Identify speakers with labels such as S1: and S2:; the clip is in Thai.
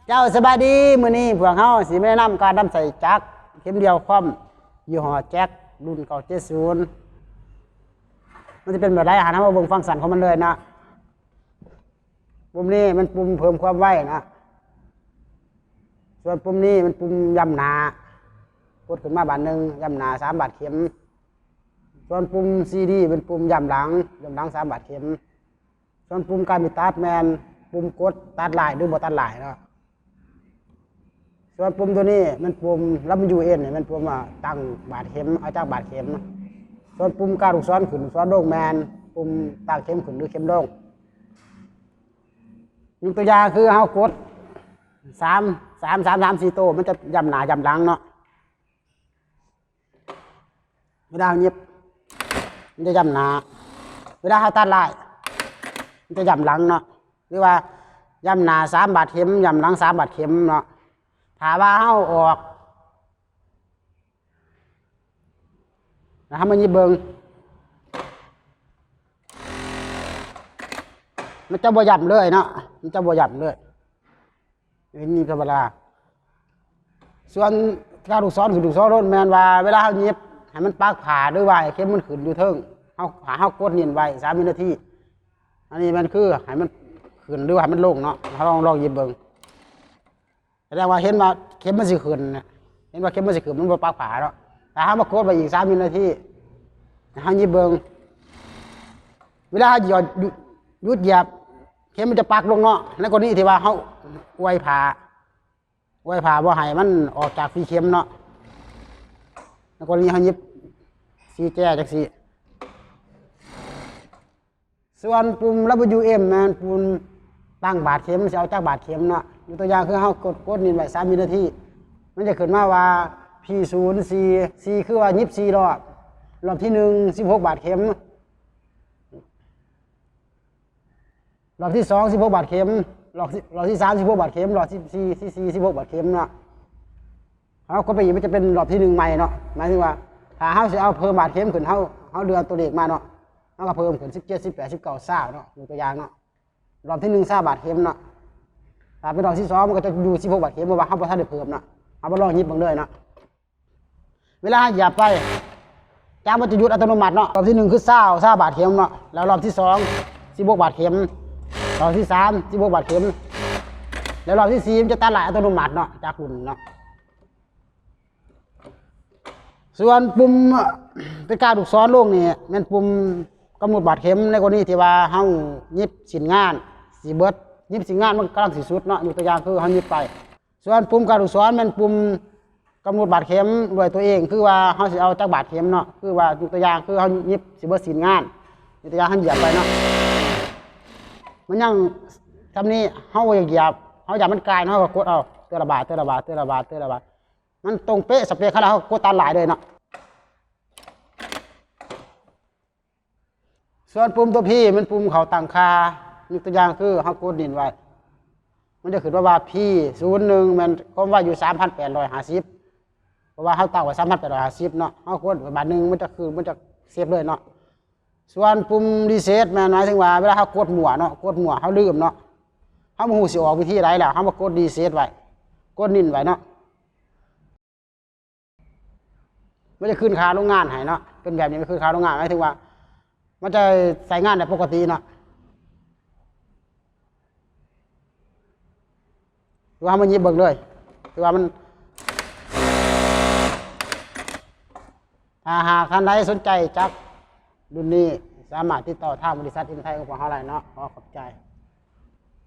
S1: เจ้าสบายดีมื้อนี้พวกเฮาสิแนะนำการทำใส่จักรเข็มเดียวคว่ำยี่ห้อแจ็ครุ่น970มันจะเป็นแบบไรหาทำมาเบิ่งฟังก์ชันของมันเลยนะปุ่มนี้มันปุ่มเพิ่มความไวนะส่วนปุ่มนี้มันปุ่มย่ำหนากดขึ้นมาบาทหนึ่งย่ำหนา3 บาทเข็มส่วนปุ่มซีดีเป็นปุ่มย่ำหลัง3 บาทเข็มส่วนปุ่มการมีตัดแมนปุ่มกดตัดลายหรือบ่ตัดลายเนาะส่วนปุ่มตัวนี้มันปุ่มรับมันยูเอ็นเนี่ยมันปุ่มตั้งบาทเข็มเอาจากบาทเข็มส่วนปุ่มการลูกศรขึ้นลูกศรโด่งแมนปุ่มตั้งเข็มขึ้นหรือเข็มโด่งยกตัวอย่างคือเฮากด3 4โตมันจะย่ำหนาย่ำหลังเนาะเวลาเย็บมันจะย่ำหนาเวลาเขาตัดลายมันจะย่ำหลังเนาะหรือว่าย่ำหนา3 บาทเข็มย่ำหลัง3 บาทเข็มเนาะถ้าว่าเขาออกนะครับมันยิบเบิงมันจะบ่ย่ำเลยเนาะมันจะบ่ย่ำเลยนี่ธรรมดาส่วนการลูกศรคือลูกศรรถแมนว่าเวลาเขาเย็บให้มันปักผ่าด้วยไว้เข้มมันขึ้นอยู่เทิงเขากดนิ่นไว้3 วินาทีอันนี้มันคือให้มันขึ้นหรือให้มันลงเนาะเขาลองเย็บเบิงแสดงว่าเห็นว่าเข้มมันสิขึ้นเห็นว่าเข้มมันสิขึ้นมันบ่ปักผ่าเนาะแต่ถ้ามากดไปอีก3 วินาทีเขาเย็บเบิงเวลาหยุดเหยียบเข้มมันจะปักลงเนาะในกรณีที่ว่าเขาไว้ผ่าบ่ให้มันออกจากสีเข้มเนาะในกรณีเขาเย็บสีแก่จากสีส่วนปุ่มWM มันปุ่มตั้งบาทเข็มจะเอาจากบาทเข็มเนาะยกตัวอย่างคือเขากดนิ่งไว้3 วินาทีมันจะขึ้นมาว่า P0 C คือว่า24 รอบที่1 16 บาทเข็มรอบที่2 16 บาทเข็มรอบที่3 16 บาทเข็มรอบที่4 16 บาทเข็มเนาะเขาก็ไปอีกมันจะเป็นรอบที่1ใหม่เนาะหมายถึงว่าถ้าเขาจะเอาเพิ่มบาทเข็มขึ้นเขาเดือนตัวเลขมาเนาะเขาก็เพิ่มขึ้น17 18 19 20เนาะยกตัวอย่างเนาะรอบที่1 20 บาทเข็มเนาะถ้าเป็นรอบที่2มันก็จะอยู่16 บาทเข็มเพราะว่าเขาบ่ทันได้เพิ่มเนาะเอาไปลองยิบเบิ่งเลยเนาะเวลาเหยียบไปจ้ามันจะหยุดอัตโนมัติเนาะรอบที่1คือ20 บาทเข็มเนาะแล้วรอบที่2 16 บาทเข็มรอบที่3 16 บาทเข็มแล้วรอบที่4มันจะตัดหลายอัตโนมัติเนาะจากหุ่นเนาะส่วนปุ่มเป็นการลูกศรลงนี่มันปุ่มกำหนดบาทเข็มในกรณีที่ว่าเฮายิบสินงานสิเบิดยิบสินงานมันกำลังสิสุดเนาะอยู่ตัวอย่างคือเฮายิบไปส่วนปุ่มการลูกศรมันปุ่มกำหนดบาทเข็มด้วยตัวเองคือว่าเฮาสิเอาจากบาทเข็มเนาะคือว่าอยู่ตัวอย่างคือเฮายิบสิเบิดสินงานอยู่ตัวอย่างเฮาเหยียบไปเนาะมันยังทำนี้เฮาเหยียบเฮาอยากมันกลายเนาะก็กดเอาเตือนระบาดมันตรงเป๊ะสเปคเขาแล้วเขากดตัดหลายเลยเนาะส่วนปุ่มตัวพี่มันปุ่มเขาตั้งค่ายกตัวอย่างคือเขากดนิ่งไว้มันจะขึ้นว่าพี่01มันก็ว่าอยู่3,850เพราะว่าเขาตั้งไว้3,850เนาะเขากดบาทหนึ่งมันจะเซฟเลยเนาะส่วนปุ่มรีเซ็ตมันหมายถึงว่าเวลาเขากดหมั่วเนาะกดหมั่วเขาลืมเนาะเขาโมโหสิออกวิธีไรแล้วเขามากดรีเซ็ตไว้กดนิ่งไว้เนาะมันจะขึ้นค่าโรงงานให้เนาะเป็นแบบนี้ไม่ขึ้นค่าโรงงานหมายถึงว่ามันจะใส่งานแบบปกติเนาะหรือว่ามันยิบเบิกเลยหรือว่ามันถ้าหากท่านใดสนใจจักรุ่นนี้สามารถติดต่อทางบริษัทอินไทยของเราได้เนาะขอขอบใจ